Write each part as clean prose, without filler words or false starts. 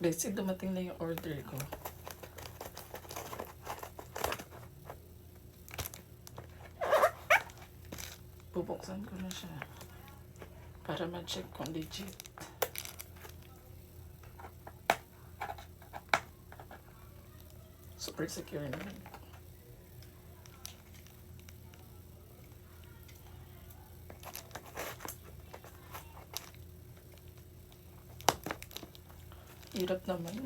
Basic, dumating na yung order ko. Bubuksan ko na siya para ma-check kung legit. Super secure naman. Hirap naman.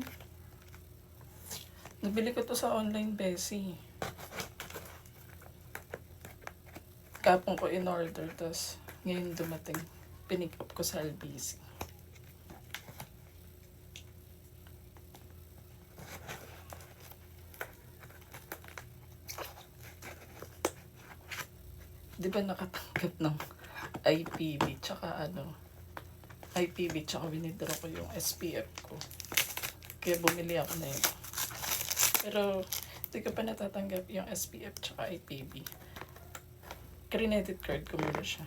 Nabili ko to sa online, Bessie. Kapon ko in order, tas ngayon dumating. Pinick up ko sa LBC. Di ba nakatanggap ng IPV tsaka IPV tsaka winidraw ko yung SPF ko. Kaya bumili ako na yun. Pero hindi ko pa natatanggap yung SPF tsaka IPV. Credit card ko muna siya.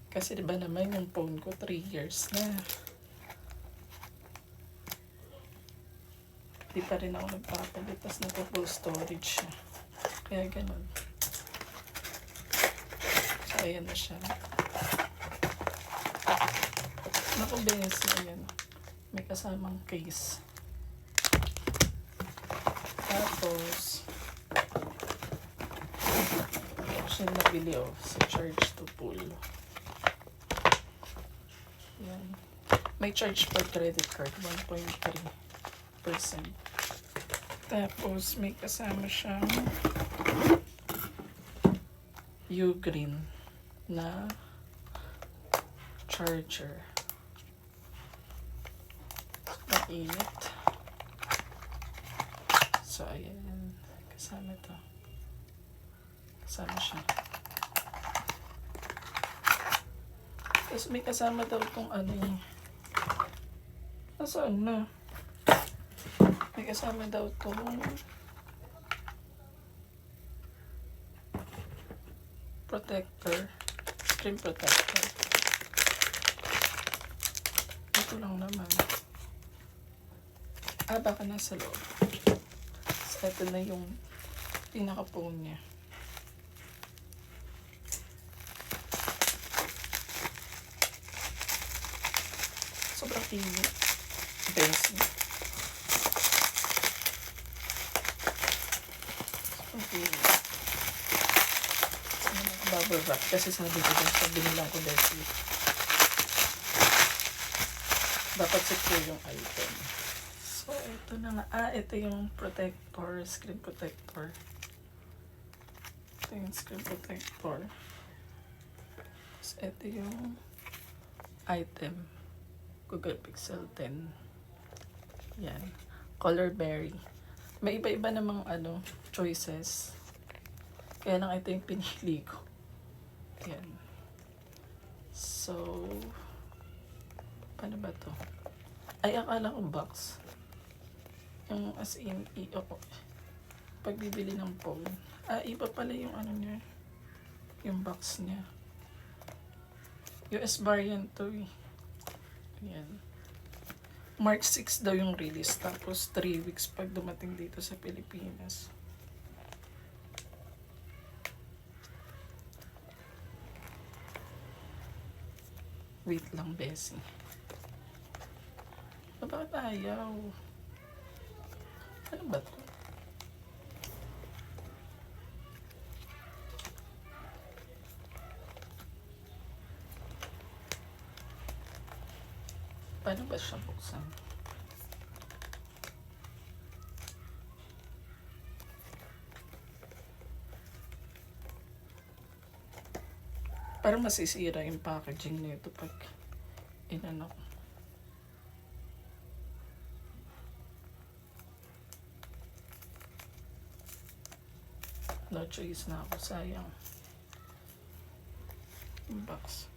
Kasi diba naman yung phone ko 3 years na. Di pa rin ako nagpapalit. Tapos nagpo-full storage siya. Kaya ganun. So ayan na siya. Naku, Bessie, ayan. May kasamang case. Tapos siya nabili sa charge to pull. Yan. May charge per credit card, 1.3%. Tapos may kasama siyang Ugreen na charger. Mainit. So ayan, kasama to. Kasama siya. Tapos may kasama daw itong nasaan na? May kasama daw itong protector. Screen protector. Ito lang naman. Baka nasa loob. So ito na yung pinaka-phone niya. Sobrang init. Bessie. Sobrang init. Bubble wrap. Kasi sabi ko dyan sa binilang ko, Bessie, dapat secure yung item. So, ito na nga. Ito yung protector. Screen protector. Ito yung screen protector. Tapos, ito yung item. Google Pixel 10. Yan. Color berry. May iba-iba namang choices. Kaya lang ito yung pinili ko. Yan. So, paano ba to? Ay, akala ko box. Yung as in, pagbibili ng phone. Iba pala yung niya. Yung box niya. US variant to eh. Ayan. March 6 daw yung release. Tapos 3 weeks pag dumating dito sa Pilipinas. Wait lang, Bessie. Bakit ayaw? Ano ba to? Paano ba siya buksan? Parang masisira yung packaging nito pag inano. No choice na ako, sayang. Yung box.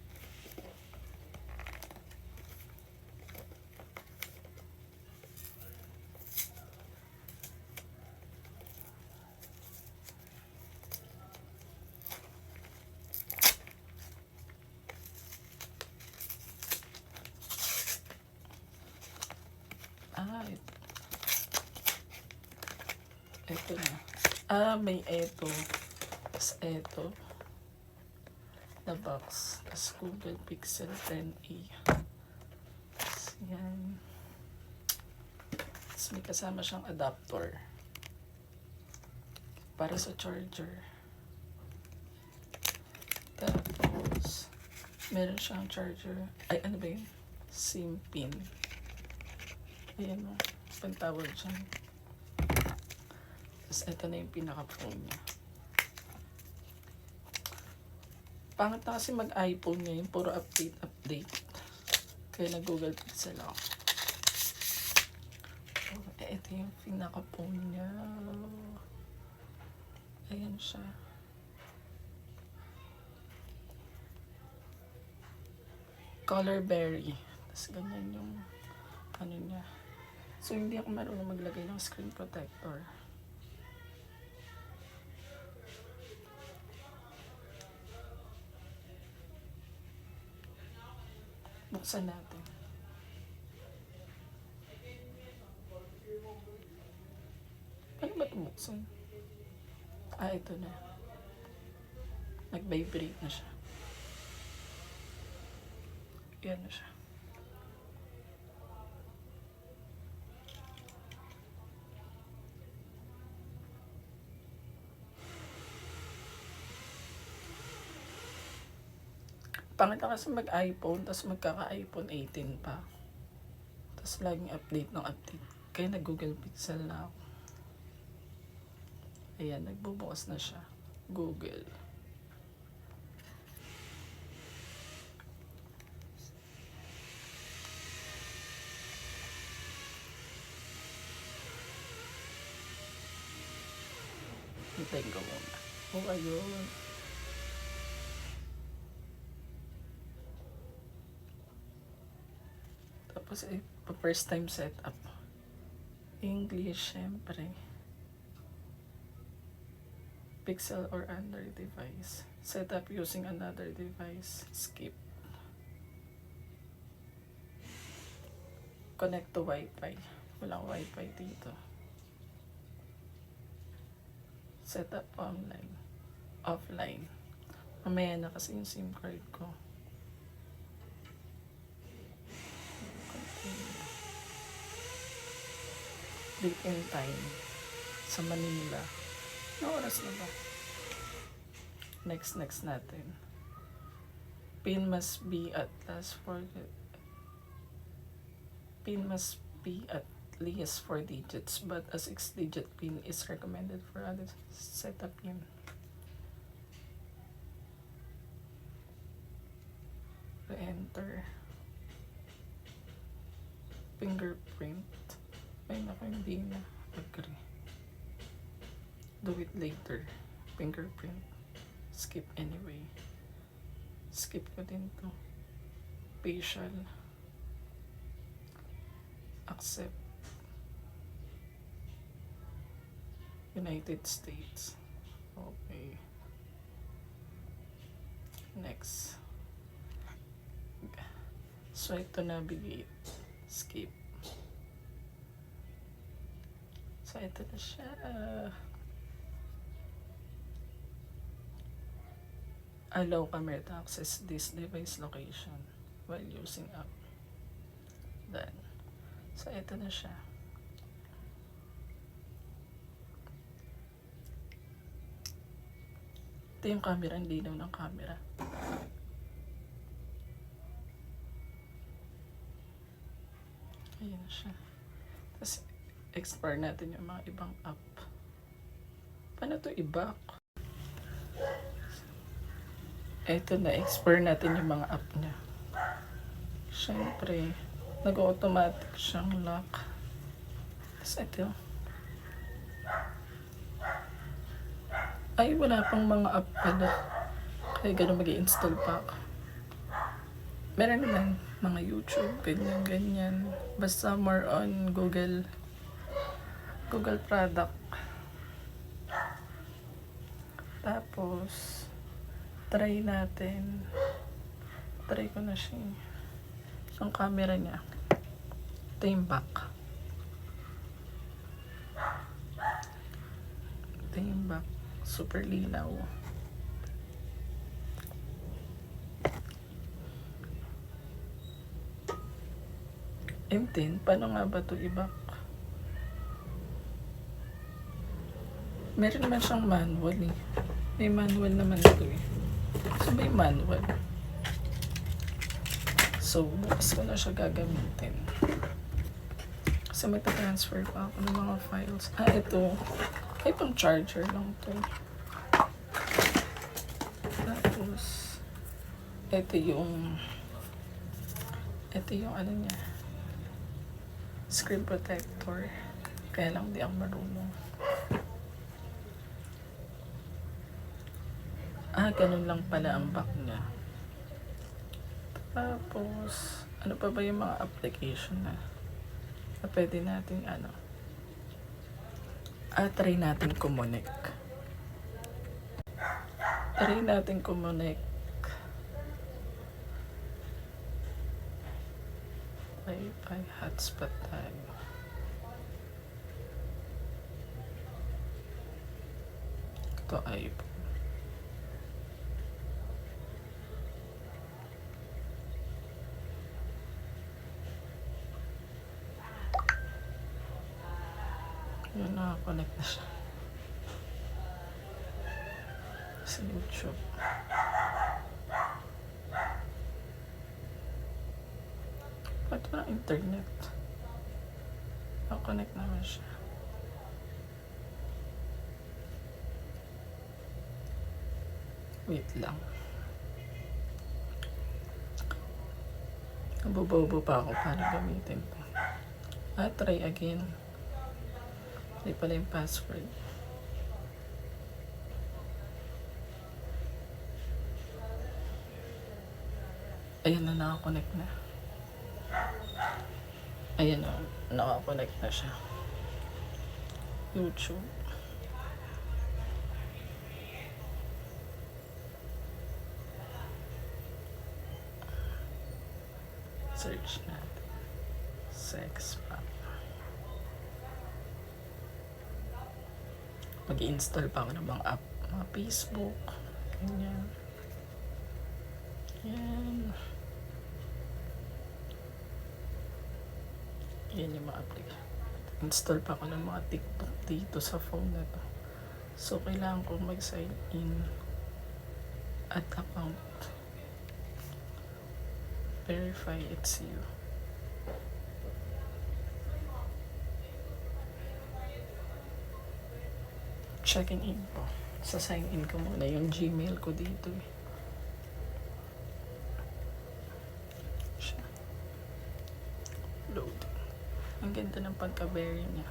Ito na. May ito. Tapos ito. The box. Tapos Google Pixel 10a. Tapos yan. Tapos may kasama siyang adapter. Para sa charger. Tapos, meron siyang charger. Ay, ano ba yun? SIM pin. Ayan o. Pantawag dyan. Tapos, ito na yung pinaka-phone niya. Pangat na kasi mag-iPhone ngayon. Puro update. Kaya nag-Google Pixel ako. Ito yung pinaka-phone niya. Ayan siya. Color berry. Tapos ganyan yung ano niya. So, hindi ako marunong maglagay ng screen protector. Buksan natin. Paano ba ito buksan? Ito na. Nag-vibrate na siya. Yan na siya. Pangit na kasi mag-iPhone, tapos magkaka-iPhone 18 pa. Tapos laging update ng update. Kaya nag-Google Pixel na ako. Ayan, nagbubukas na siya. Google. Hintayin ko muna. Ayun. Tapos first time setup. English, syempre. Pixel or Android device. Setup using another device. Skip. Connect to Wi-Fi. Walang Wi-Fi dito. Setup online. Offline. Mamaya na kasi yung SIM card ko. Date and time. Sa Manila. Ano oras na ba? Next natin. Pin must be at least 4 digits, but a 6-digit pin is recommended for other setup yun. Enter. Fingerprint. Ay naku, hindi na. Agree. Do it later. Fingerprint. Skip anyway. Skip ko din to. Facial. Accept. United States. Okay. Next. Swipe to navigate. Skip. So, ito na siya. Allow camera to access this device location while using app. Done. So, ito na siya. Ito yung camera, ang linaw ng camera. Ayan siya. Tapos, explore natin yung mga ibang app. Paano to i-back? Ito na, explore natin yung mga app niya. Siyempre, nag-automatic siyang lock. Tapos ito. Ay, wala pang mga app pala. Kaya gano'n mag-i-install pa ako. Meron naman mga YouTube, ganyan. Basta more on Google product. Tapos, try natin. Try ko na siya. Ang camera niya. Ito yung back. back. Super linaw. And then, paano nga ba ito i-back? Meron naman siyang manual eh. May manual naman ito eh. So, may manual. So, bukas ko na siya gagamitin. Kasi may transfer pa ako ng mga files. Ito. Ay, pang charger lang to. Tapos, ito yung ano niya. Screen protector. Kaya lang di ako marunong. Ganun lang pala ang back niya. Tapos, ano pa ba yung mga application na pwede natin try natin kumonek. Wi-Fi hotspot tayo. Ito iPhone. Yun, nakakonect na siya sa YouTube. Ba't walang internet? Nakakonect naman siya. Wait lang. Nabobobo pa ako para gamitin ko. Try again. Hindi pala yung password. Ayan na, nakakonect na. Ayan na, nakakonect na siya. YouTube. Search natin. Sex pa. Mag-i-install pa ako ng mga app. Mga Facebook. Ganyan. Yan. Yan yung mga application. Install pa ako ng mga TikTok dito sa phone na to. So, kailangan ko mag-sign in at account. Verify it's you. Checking in po. Sa sign in ko muna yung Gmail ko dito eh. Load. Ang ganda ng pagka-berry niya.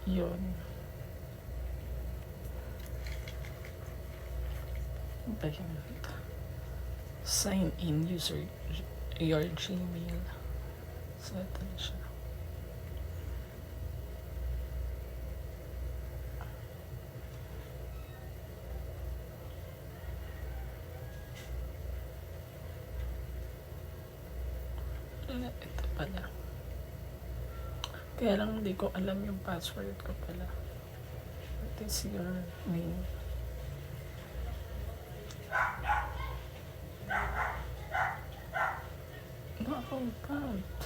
Yun. Sign in user your Gmail. So, ito na siya. Ito pala. Kaya lang hindi ko alam yung password ko pala. What is your name? No account.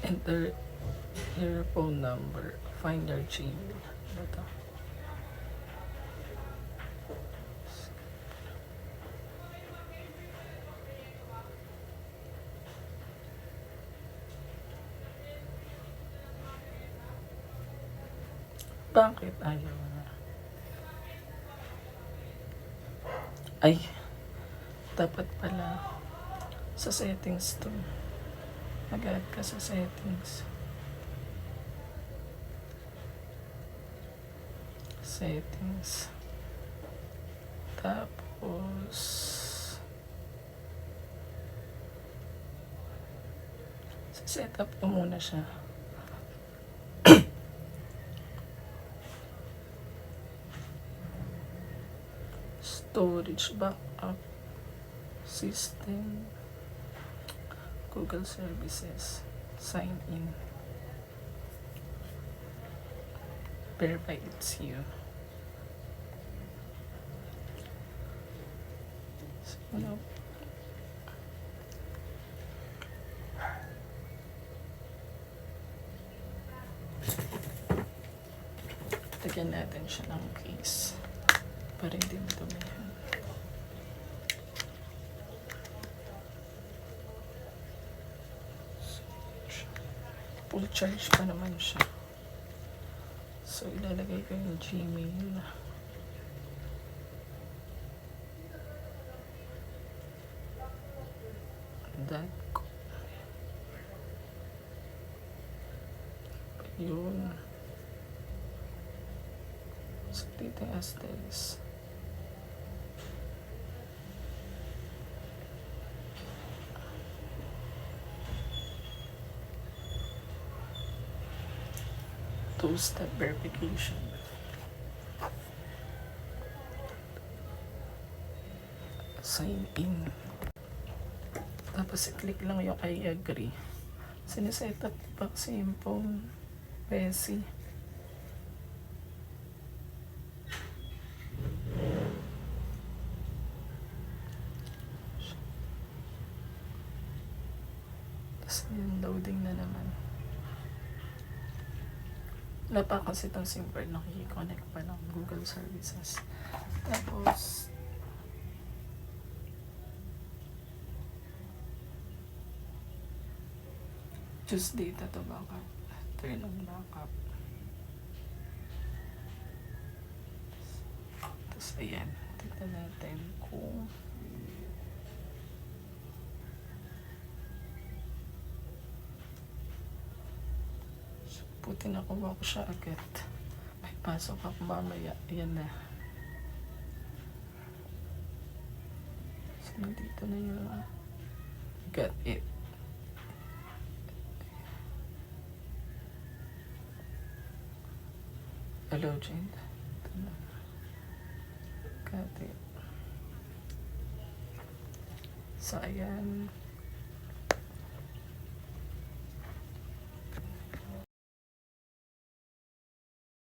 Enter your phone number. Find your Gmail. Ito. Bakit ayaw na? Ay, dapat pala sa settings to. Mag-add ka sa settings. Settings. Tapos Set up ko muna siya. Storage backup system, Google services, sign in, verify it's you. So, lagyan natin siya ng case para hindi madumihan. Full charge pa naman siya. So, ilalagay ko yung Gmail. .com. Yun. So, dito yung asterisk. Two-step verification. Sign in. Tapos i-click lang yung I agree. Siniset up pa kasi yung phone. Pesi. Tapos yung loading na naman. Wala pa kasi itong SIM card, nakikiconnect pa ng Google services. Tapos, choose data to backup. Turn on backup. Tapos, ayan. Tignan natin kung puti nakuha ko siya agad. May pasok ako mamaya. Ayan na. So, nandito na yung got it. Hello, Jane. Got it. So, ayan.